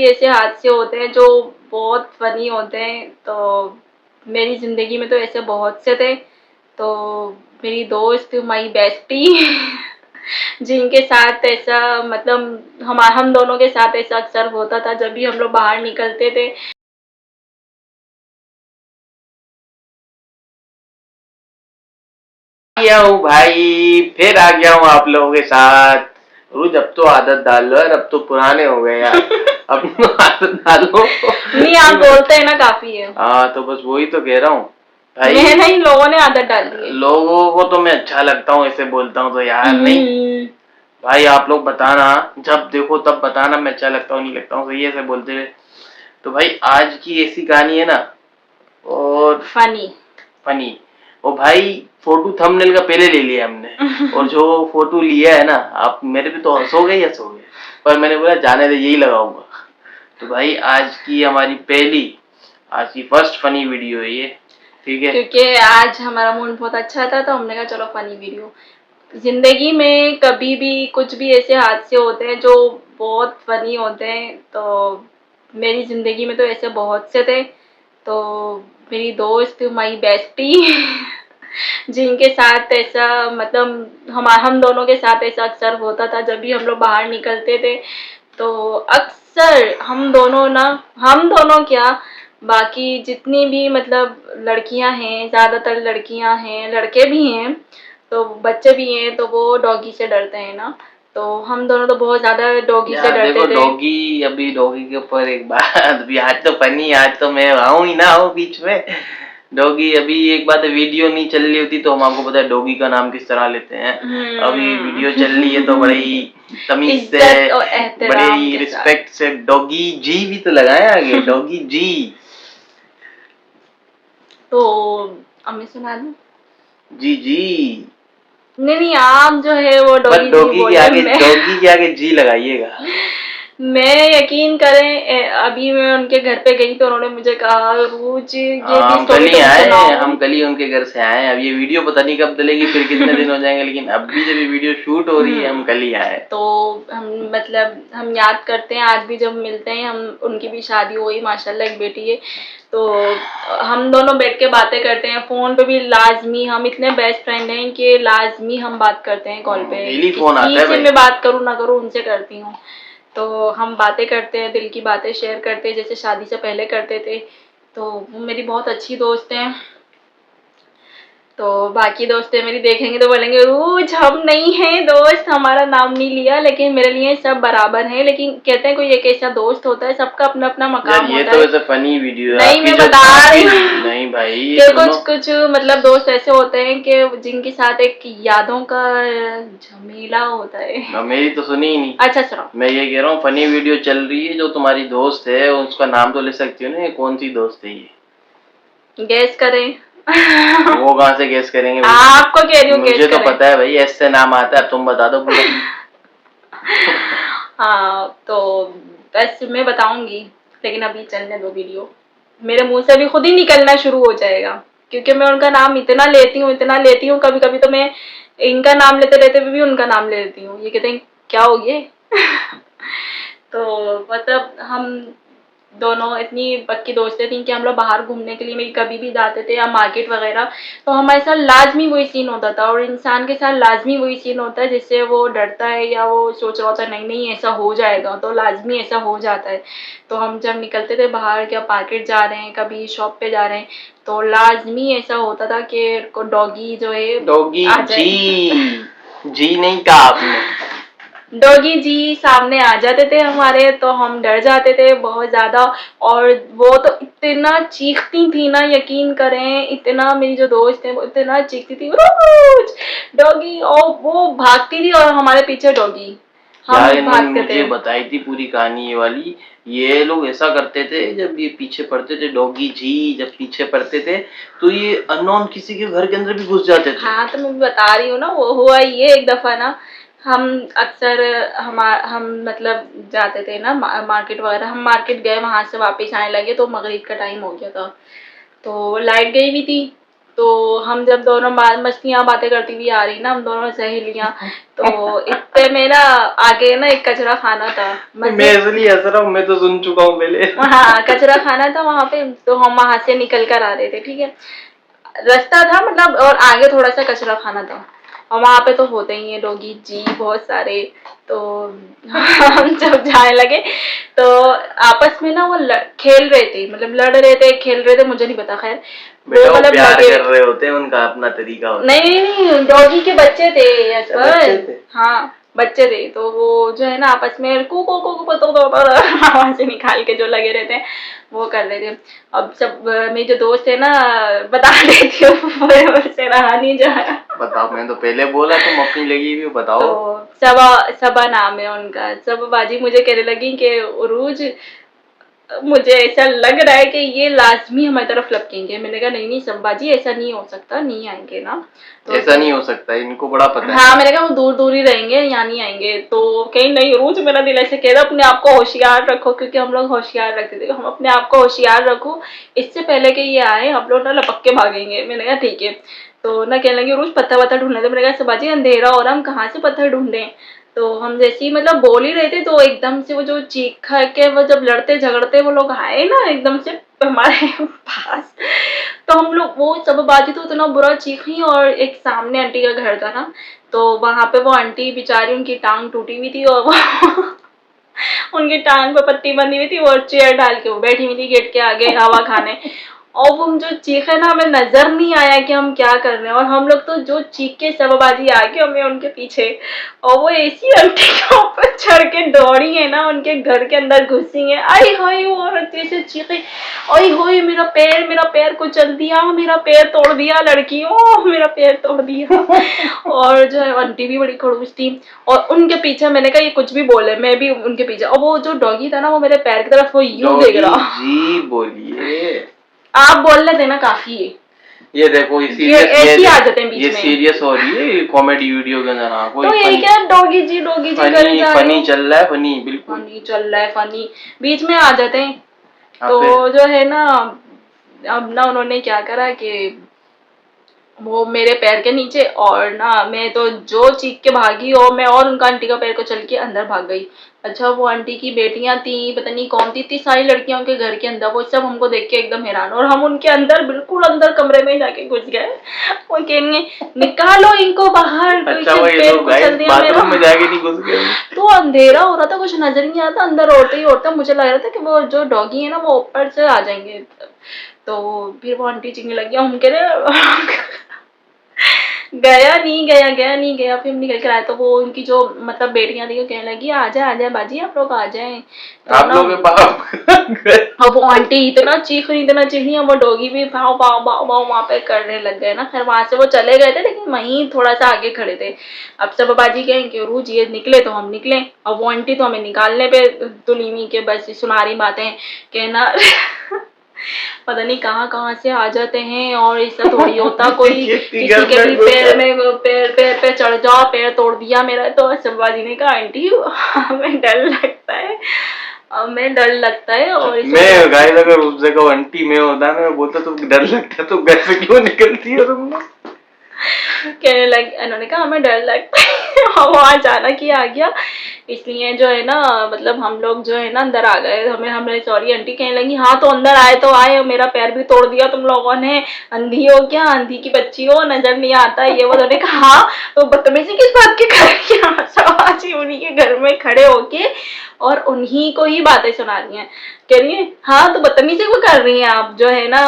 ऐसे हादसे होते हैं जो बहुत फनी होते हैं। तो मेरी ज़िंदगी में तो ऐसे बहुत से थे। तो मेरी दोस्त, माई बेस्टी जिनके साथ ऐसा मतलब हम दोनों के साथ ऐसा अक्सर होता था जब भी हम लोग बाहर निकलते थे। गया हूँ भाई, फिर आ गया हूँ आप लोगों के साथ। रोज अब तो आदत डाल लो यार, अब तो पुराने हो गए यार। अब तो आदत डालो। नहीं, आप बोलते हैं ना काफी है। हाँ तो बस वही तो कह रहा हूँ भाई। मैं नहीं, लोगों ने आदत डाल दी है। लोगों को तो मैं अच्छा लगता हूँ ऐसे बोलता हूँ तो यार नहीं भाई, आप लोग बताना, जब देखो तब बताना मैं अच्छा लगता हूँ नहीं लगता हूँ, सही ऐसे बोलते हुए। तो भाई आज की ऐसी कहानी है ना, और फनी फनी। और भाई फोटो थंबनेल का पहले ले लिया हमने, और जो फोटो लिया है ना, आप मेरे पे तो हंसोगे ही हंसोगे, पर मैंने बोला जाने दे, यही लगाऊंगा। तो भाई आज की हमारी आज की फर्स्ट फनी वीडियो है ये, ठीक है। क्योंकि आज हमारा मूड बहुत अच्छा था तो हमने कहा चलो फनी वीडियो। जिंदगी में कभी भी कुछ भी ऐसे हादसे होते हैं जो बहुत फनी होते हैं। तो मेरी जिंदगी में तो ऐसे बहुत से थे। तो मेरी दोस्त, माई बेस्टी जिनके साथ ऐसा मतलब हम दोनों के साथ ऐसा अक्सर होता था जब भी हम लोग बाहर निकलते थे। तो अक्सर हम दोनों क्या, बाकी जितनी भी मतलब लड़कियां हैं, ज्यादातर लड़कियां हैं, लड़के भी हैं, तो बच्चे भी हैं, तो वो डॉगी से डरते हैं ना। तो हम दोनों तो बहुत ज्यादा डॉगी से यार देखो डरते थे। डॉगी, अभी डॉगी के ऊपर एक बात अभी आज तो फनी, आज तो मैं आऊं ही ना आऊं बीच में। डॉगी अभी एक बात है, वीडियो नहीं चल रही होती तो हम आपको पता है डॉगी का नाम किस तरह लेते हैं। अभी वीडियो चल रही है तो बड़ी तमीज से, इज्जत और एहतराम बड़ी के साथ। रिस्पेक्ट से डॉगी जी भी तो लगाए आगे, डॉगी जी। तो अम्मी सुना दूं? जी जी। नहीं नहीं, आप जो है वो बस डॉगी जी बोले। मैं डॉगी के आगे जी लगाइएगा। मैं यकीन करें, अभी मैं उनके घर पे गई तो उन्होंने मुझे कहा रोज ये भी हम कल स्टोरी ही तुम आए, सुनाओ। हम कल ही उनके घर से आए। अब ये वीडियो पता नहीं कब डलेगी, फिर कितने दिन हो जाएंगे, लेकिन अब भी जब ये वीडियो शूट हो रही है हम कल ही आए। तो हम मतलब हम याद करते हैं आज भी जब मिलते हैं। हम उनकी भी शादी हुई माशाल्लाह, एक बेटी है। तो हम दोनों बैठ के बातें करते हैं फोन पे भी लाजमी। हम इतने बेस्ट फ्रेंड हैं कि लाजमी हम बात करते हैं कॉल पे। डेली फोन आता किसी है से भाई। मैं बात करूँ ना करूँ, उनसे करती हूँ। तो हम बातें करते हैं, दिल की बातें शेयर करते हैं जैसे शादी से पहले करते थे। तो वो मेरी बहुत अच्छी दोस्त हैं। तो बाकी दोस्तें मेरी देखेंगे तो बोलेंगे रोज हम नहीं हैं दोस्त, हमारा नाम नहीं लिया, लेकिन मेरे लिए सब बराबर हैं। लेकिन कहते हैं कोई एक ऐसा दोस्त होता है, सबका अपना अपना यार मकाम ये होता तो है। वैसे फनी वीडियो है नहीं, आपकी, मैं जो बता रही आपकी हूँ नहीं भाई कि सुनो। कुछ कुछ मतलब दोस्त ऐसे होते हैं कि जिनके साथ एक यादों का झमेला होता है। मेरी तो सुनी ही नहीं। अच्छा सुनो। मैं ये कह रहा हूँ फनी वीडियो चल रही है, जो तुम्हारी दोस्त है उसका नाम तो ले सकती हो ना, ये कौन सी दोस्त है ये? गैस करें। वो कहाँ से गेस करेंगे भाई? आपको कह रही हूँ, मुझे गैस तो करें। पता है भाई, ऐसे नाम आता है, अब तुम बता दो पूरा। हाँ तो बस मैं बताऊंगी, लेकिन अभी चलने दो वीडियो। मेरे मुंह से भी खुद ही निकलना शुरू हो जाएगा, क्योंकि मैं उनका नाम इतना लेती हूँ, इतना लेती हूँ। कभी कभी तो मैं इनका नाम लेते लेते भी उनका नाम ले लेती हूँ। ये कहते हैं क्या हो गए तो मतलब हम दोनों इतनी पक्की दोस्तें थी कि हम लोग बाहर घूमने के लिए मैं कभी भी जाते थे या मार्केट वगैरह, तो हमारे साथ लाजमी वही सीन होता था। और इंसान के साथ लाजमी वही सीन होता है जिससे वो डरता है या वो सोच रहा होता है नहीं नहीं ऐसा हो जाएगा, तो लाजमी ऐसा हो जाता है। तो हम जब निकलते थे बाहर, क्या मार्केट जा रहे हैं, कभी शॉप पे जा रहे हैं, तो लाजमी ऐसा होता था कि डॉगी जो है डॉगी आ जाए। जी नहीं कहा आपने। डॉगी जी सामने आ जाते थे हमारे, तो हम डर जाते थे बहुत ज्यादा। और वो तो इतना चीखती थी ना, यकीन करें, इतना, मेरी जो दोस्त है वो इतना चीखती थी रोज डॉगी, और वो भागती थी और हमारे पीछे डॉगी, हम यार इन्होंने भागते मुझे थे। बताई थी पूरी कहानी ये वाली। ये लोग ऐसा करते थे, जब ये पीछे पड़ते थे डॉगी जी, जब पीछे पड़ते थे तो ये अननोन किसी के घर के अंदर भी घुस जाते थे। हाँ तो मैं बता रही हूँ ना, वो हुआ ये एक दफा ना। हम अक्सर हम मतलब जाते थे ना मार्केट वगैरह। हम मार्केट गए, वहां से वापस आने लगे तो मगरिब का टाइम हो गया था। तो लाइट गई हुई थी। तो हम जब दोनों मछलियाँ बातें करती हुई आ रही ना, हम दोनों सहेलियाँ, तो इतने में ना आगे ना एक कचरा खाना था। मैं इसलिए हंस रहा हूँ, मैं तो सुन चुका हूँ पहले। हाँ, कचरा खाना था वहां पे, तो हम वहां से निकल कर आ रहे थे, ठीक है, रास्ता था मतलब, और आगे थोड़ा सा कचरा खाना था, और वहां पे तो होते ही है डॉगी जी बहुत सारे। तो हम जब जाने लगे तो आपस में ना वो खेल रहे थे, मतलब लड़ रहे थे, खेल रहे थे, मुझे नहीं पता, खैर बेटा वो मतलब प्यार कर रहे होते हैं, उनका अपना तरीका होता है। नहीं, डॉगी के बच्चे थे बच्चे थे? हाँ बच्चे थे, तो वो जो है ना आपस में को आवाज निकाल के जो लगे रहते हैं वो कर रहे थे। अब सब मेरी जो दोस्त है ना बता रही थी, से रहा नहीं जा रहा। बताओ, मैंने तो पहले बोला तुम अपनी लगी हुई बताओ। तो सबा नाम है उनका, सब बाजी मुझे कहने लगी कि उरूज मुझे ऐसा लग रहा है कि ये लाजमी हमारी तरफ लपकेंगे। मैंने कहा नहीं संबाजी ऐसा नहीं हो सकता, नहीं आएंगे ना, तो ऐसा नहीं हो सकता, इनको बड़ा पता है। हाँ मैंने कहा वो दूर दूर ही रहेंगे, यहाँ नहीं आएंगे। तो कहीं नहीं, रोज मेरा दिल ऐसे कह रहा अपने आप को होशियार रखो, क्योंकि हम लोग होशियार रखते थे, हम अपने आप को होशियार रखो, इससे पहले कि ये आए हम लोग ना लपक के भागेंगे। मैंने कहा ठीक है। तो ना कहने लगे रोज पत्थर वत्थर ढूंढने, तो मैंने कहा सबाजी अंधेरा हो रहा, हम कहाँ से पत्थर ढूंढे। तो हम जैसे ही मतलब बोल ही रहे थे तो एकदम से वो जो चीख के वो जब लड़ते झगड़ते वो लोग आए ना एकदम से हमारे पास, तो हम लोग वो सब बातें तो इतना बुरा चीखी। और एक सामने आंटी का घर था ना, तो वहां पे वो आंटी बेचारी, उनकी टांग टूटी हुई थी और वो उनकी टांग पे पट्टी बंधी हुई थी और चेयर डाल के वो बैठी हुई थी गेट के आगे हवा खाने। और वो जो चीखे ना, हमें नजर नहीं आया कि हम क्या कर रहे हैं, और हम लोग तो जो चीख के सबबाजी आगे हमें उनके पीछे, और वो ऐसी आंटी के ऊपर चढ़ के दौड़ी है ना, उनके घर के अंदर घुसी है। आई हाय वो औरत जैसे चीखे, आई हाय मेरा पैर कुचल दिया, मेरा पैर तोड़ दिया लड़की, ओ मेरा पैर तोड़ दिया। और जो है आंटी भी बड़ी खड़ूस थी, और उनके पीछे मैंने कहा ये कुछ भी बोले, मैं भी उनके पीछे, और वो जो डॉगी था ना वो मेरे पैर की तरफ वो यूं देख रहा। जी बोलिए, आप बोल रहे थे ना काफी है। ये देखो ये ऐसी आदतें बीच ये में सीरियस हो रही है कॉमेडी वीडियो के अंदर। हाँ, कोई तो यही क्या डॉगी जी फनी चल रहा है, फनी बिल्कुल फनी चल रहा है, फनी बीच में आ जाते हैं। हाँ, तो जो है ना अब ना उन्होंने क्या करा कि वो मेरे पैर के नीचे, और ना मैं तो जो चीख के भागी, और मैं और उनका आंटी का पैर को चल के अंदर भाग गई। अच्छा वो आंटी की बेटियां थी, पता नहीं कौन थी, इतनी सारी लड़कियां उनके घर के अंदर, वो सब हमको देख के एकदम हैरान, और हम उनके अंदर बिल्कुल अंदर कमरे में जाके घुस गए। वो कहेंगे निकालो इनको बाहर। अच्छा वो ये लोग बाथरूम में जाके नहीं घुस गए? तो अंधेरा हो रहा था, कुछ नजर नहीं आता, अंदर औरते ही औरतें, मुझे लग रहा था कि वो जो डॉगी है ना वो ऊपर से आ जाएंगे। तो फिर वो आंटी चिंगने लगी, हम कह रहे गया नहीं गया। फिर हम निकल कर आए तो वो उनकी जो मतलब बेटियां थी वो कहने लगी आ जाए बाजी आप लोग आ जाए। तो आप लोग अब वो आंटी इतना चीख रही, वो डॉगी भी भाव भाव भाव भाव वहां पे करने लग गए ना। फिर वहां से वो चले गए थे, लेकिन वहीं थोड़ा सा आगे खड़े थे। अब सब बाजी कहें कि रूज ये निकले तो हम निकले, अब वो आंटी तो हमें निकालने पे तुली हुई के बस सुना रही बातें कहना पता नहीं कहाँ से आ जाते हैं, और ऐसा थोड़ी होता कोई किसी के भी पैर में पैर पे चढ़ जाओ, पैर तोड़ दिया मेरा। तो संभाजी ने कहा आंटी हमें डर लगता है, हमें डर लगता है। और मैं गाइस अगर उस जगह आंटी में होता मैं बोलता तो डर लगता तो घर से क्यों निकलती है तुम? कहने लगी, इन्होंने कहा हमें डर लगता है और वो अचानक ही आ गया, इसलिए जो है ना मतलब हम लोग जो है ना अंदर आ गए। हमें सॉरी आंटी कहने लगी हाँ तो अंदर आए तो आए, मेरा पैर भी तोड़ दिया तुम लोगों ने, अंधी हो क्या, अंधी की बच्ची हो, नजर नहीं आता ये वो। उन्होंने कहा हाँ तो बदतमीजी किस बात की कर रही है, सवाजी उन्हीं के घर में खड़े होके और उन्हीं को ही बातें सुना रही हैं। कह रही है हाँ तो बदतमीजी को कर रही हैं आप, जो है ना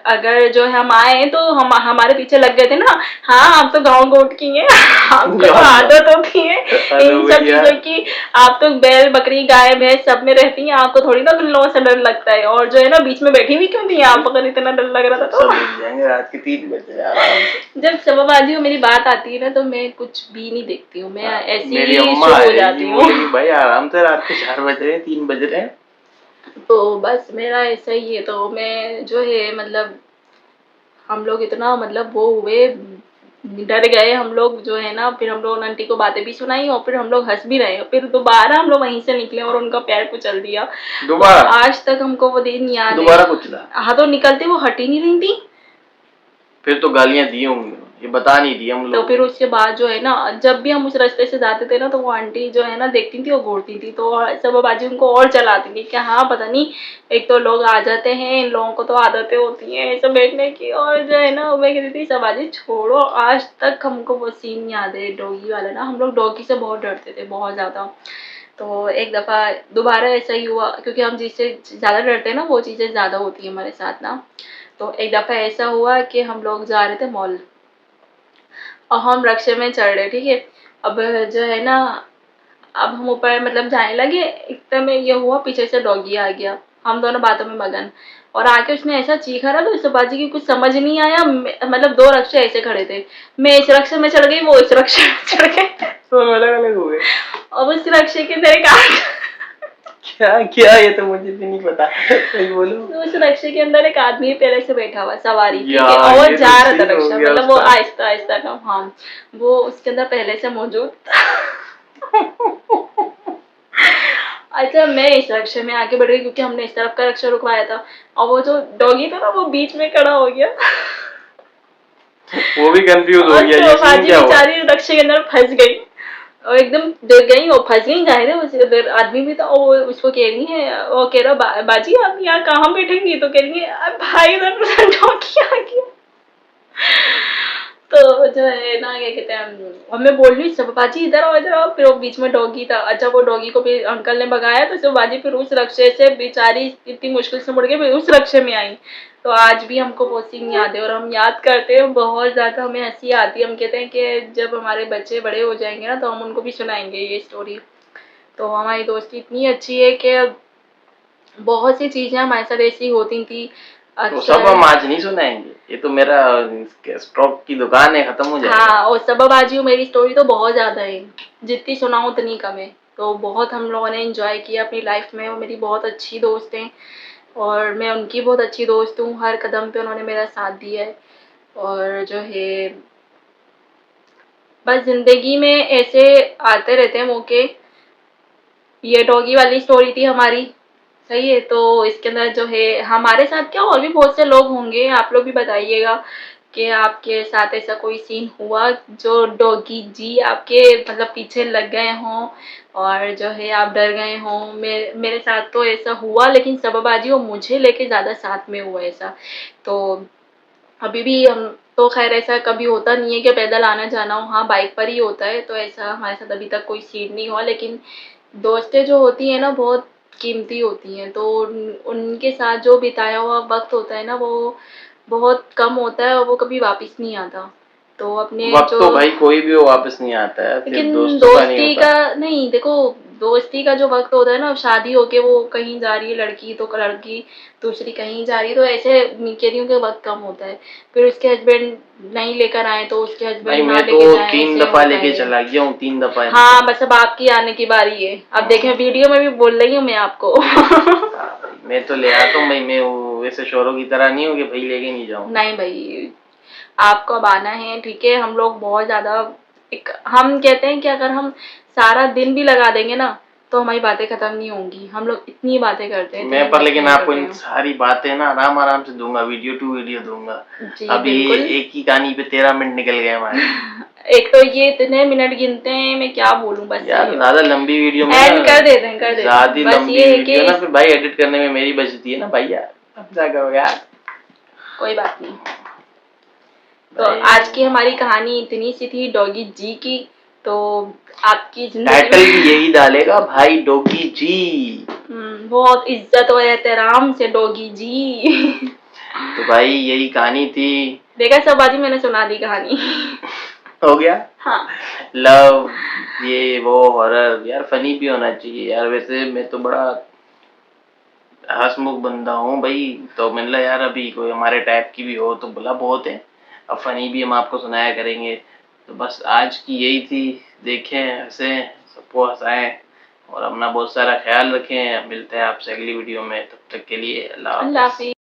अगर जो है हम आए तो हम हमारे पीछे लग गए थे ना, हाँ आप तो गाँव गोट की हैं, आपको तो आदत होती है इन सब चीजों की, आप तो बैल बकरी गाय भैंस सब में रहती हैं, आपको थोड़ी ना लोगों से डर लगता है। और जो है ना बीच में बैठी हुई क्यों थी आप, अगर इतना डर लग रहा था तो जाएंगे रात के 3 बजे। जब सबबाजी मेरी बात आती है ना तो मैं कुछ भी नहीं देखती हूँ, मैं ऐसी मेरी ही अम्मा शुरू हो जाती हूँ। भाई आराम से रात के 4 बज रहे हैं, 3 बज रहे हैं, तो बस मेरा ऐसा ही है। तो मैं जो है मतलब हम लोग इतना मतलब वो हुए, डर गए हम लोग जो है ना। फिर हम लोग आंटी को बातें भी सुनाई और फिर हम लोग हंस भी रहे, फिर दोबारा हम लोग वहीं से निकले और उनका पैर कुचल दिया दोबारा। तो आज तक हमको वो दिन याद है, दोबारा कुचला। हाँ तो निकलते वो हट ही नहीं रही थी। फिर तो गालियां दी होंगी, ये बता नहीं दी हम तो लोग। फिर उसके बाद जो है ना, जब भी हम उस रास्ते से जाते थे ना, तो वो आंटी जो है ना देखती थी, वो घूरती थी, तो सब बाजी उनको और चलाती थी कि हाँ पता नहीं, एक तो लोग आ जाते हैं, इन लोगों को तो आदतें होती हैं ऐसे बैठने की, और जो है ना मैं कहती थी सब बाजी छोड़ो। आज तक हमको वो सीन याद है डॉगी वाला ना, हम लोग डॉगी से बहुत डरते थे, बहुत ज्यादा। तो एक दफा दोबारा ऐसा ही हुआ, क्योंकि हम जिससे ज्यादा डरते हैं ना वो चीजें ज्यादा होती है हमारे साथ ना। तो एक दफा ऐसा हुआ कि हम लोग जा रहे थे मॉल, और हम रिक्शे में चढ़ रहे, ठीक है। अब जो है ना, अब हम ऊपर मतलब जाने लगे, एकदम में ये हुआ पीछे से डॉगी आ गया, हम दोनों बातों में मगन, और आके उसने ऐसा चीखा ना, तो इस बाजी की कुछ समझ नहीं आया। मतलब दो रिक्शे ऐसे खड़े थे, मैं इस रिक्शे में चढ़ गई, वो इस रिक्शे में चढ़ गए, दोनों अलग अलग हो गए। अब उस रिक्शे के अंदर एक क्या क्या, ये तो मुझे भी नहीं पता, सही बोलो। तो उस रिक्शे के अंदर एक आदमी पहले से बैठा हुआ सवारी, ठीक है, यार, और वो ये जा तो रहा था सीन हो रिक्शा, गया मतलब वो उसका। आहिस्ता आहिस्ता का, हाँ वो उसके अंदर पहले से मौजूद था। अच्छा, मैं इस रिक्शे में आके बैठ गई, क्योंकि हमने इस तरफ का रिक्शा रुकवाया था, और वो जो डॉगी था ना वो बीच में खड़ा हो गया। वो भी कंफ्यूज हो और गया, तो ये सीन बाजी क्या हुआ। बेचारी रिक्शे के अंदर फंस गई, और एकदम डर गई, वो फंस गई जाहिर है, उस आदमी भी था, और वो उसको कह रही है, वो कह रहा बाजी आप यहाँ कहाँ बैठेंगी, तो कह रही है "अरे भाई इधर डॉगी आ गया"। तो जो है ना क्या कहते हैं, और मैं बोल रही सब बाजी इधर आओ इधर आओ, फिर वो बीच में डॉगी था। अच्छा, वो डॉगी को फिर अंकल ने भगाया, तो सब बाजी फिर उस रक्शे से बेचारी इतनी मुश्किल से मुड़ के फिर उस रक्शे में आई। तो आज भी हमको वो सीन याद है, और हम याद करते हैं बहुत ज्यादा, हमें हंसी आती है। हम कहते हैं कि जब हमारे बच्चे बड़े हो जाएंगे ना, तो हम उनको भी सुनाएंगे ये स्टोरी। तो हमारी दोस्ती इतनी अच्छी है कि बहुत सी चीजें हमारे साथ ऐसी होती थी तो सब अक्सर। हम आज नहीं सुनाएंगे, ये तो मेरा स्टॉक की दुकान है, खत्म हो जाएगा। हाँ, और सबबाजी मेरी स्टोरी तो बहुत ज्यादा है, जितनी सुनाऊं उतनी कम है। तो बहुत हम लोगों ने एंजॉय किया अपनी लाइफ में, वो मेरी बहुत अच्छी दोस्त हैं, और मैं उनकी बहुत अच्छी दोस्त हूँ, हर कदम पे उन्होंने मेरा साथ दिया है। और जो है बस जिंदगी में ऐसे आते रहते हैं मौके। ये डॉगी वाली स्टोरी थी हमारी, सही है। तो इसके अंदर जो है हमारे साथ क्या और भी बहुत से लोग होंगे, आप लोग भी बताइएगा कि आपके साथ ऐसा कोई सीन हुआ जो डॉगी जी आपके मतलब पीछे लग गए हों, और जो है आप डर गए हों। मेरे साथ तो ऐसा हुआ, लेकिन सबबाजी वो मुझे लेके ज़्यादा साथ में हुआ ऐसा। तो अभी भी हम तो खैर ऐसा कभी होता नहीं है कि पैदल आना जाना हो, हाँ बाइक पर ही होता है, तो ऐसा हमारे साथ अभी तक कोई सीन नहीं हुआ। लेकिन दोस्तें जो होती हैं ना बहुत कीमती होती हैं, तो उनके साथ जो बिताया हुआ वक्त होता है ना वो बहुत कम होता है, और वो कभी वापस नहीं आता। तो अपने वक्त जो तो भाई कोई भी हो वापस नहीं आता है, सिर्फ लेकिन दोस्तों का नहीं दोस्ती होता। का नहीं, देखो दोस्ती का जो वक्त होता है ना, शादी होके वो कहीं जा रही है लड़की, तो लड़की दूसरी कहीं जा रही है, तो ऐसे मैं कह रही हूँ कि वक्त कम होता है। फिर उसके हस्बैंड नहीं लेकर आए तो उसके भाई हस्बैंड ना मैं तो लेके जाए, 3 ऐसे दफा होता लेके है। चला गया हूँ, 3 दफा है हाँ, मतलब। बस अब आपकी आने की बारी है, अब देखें वीडियो में भी बोल रही हूँ मैं आपको। हाँ भाई, मैं तो ले आता हूँ भाई, मैं वो वैसे शोरों की तरह नहीं हूँ कि भाई लेके नहीं जाऊँ। नहीं भाई, आपको अब आना है, ठीक है। हम लोग बहुत ज्यादा एक हम कहते हैं कि अगर हम सारा दिन भी लगा देंगे ना, तो हमारी बातें खत्म नहीं होंगी। हम लोग इतनी बातें करते हैं, मैं इतनी पर लेकिन बातें आपको करते इन हैं। सारी बातें ना आराम आराम से दूंगा, वीडियो टू वीडियो दूंगा। जी अभी बिल्कुल। एक ही कहानी पे 13 मिनट निकल गए हमारे। एक तो ये इतने मिनट गिनते हैं, मैं क्या बोलूं, बस यार ये ज्यादा लंबी वीडियो में एंड ना, कर देते हैं, कर देते हैं। ज्यादा बस लंबी ये है वीडियो कि ना फिर भाई एडिट करने में मेरी बचती है ना भाई, यार अब क्या करो यार। कोई बात नहीं। तो भाई आज की हमारी कहानी इतनी सी थी डॉगी जी की। तो आपकी जिंदगी टाइटल भी में यही डालेगा, भाई डॉगी जी। बहुत इज्जत और एहतराम से डॉगी जी। तो भाई यही कहानी थी। देखा सब बाजी, मैंने सुना दी कहानी। हो गया। हाँ, लव, ये वो हॉरर, यार फनी भी होना चाहिए यार। वैसे मैं तो बड़ा हंसमुख बंदा हूँ भाई, तो मैंने लगा यार अभी कोई हमारे टाइप की भी हो तो भला बहुत है, अब फनी भी हम आपको सुनाया करेंगे। तो बस आज की यही थी, देखें हंसें, सबको हंसाएं, और अपना बहुत सारा ख्याल रखें। मिलते हैं आपसे अगली वीडियो में, तब तक के लिए अल्लाह अल्लाह हाफिज। हाफिज।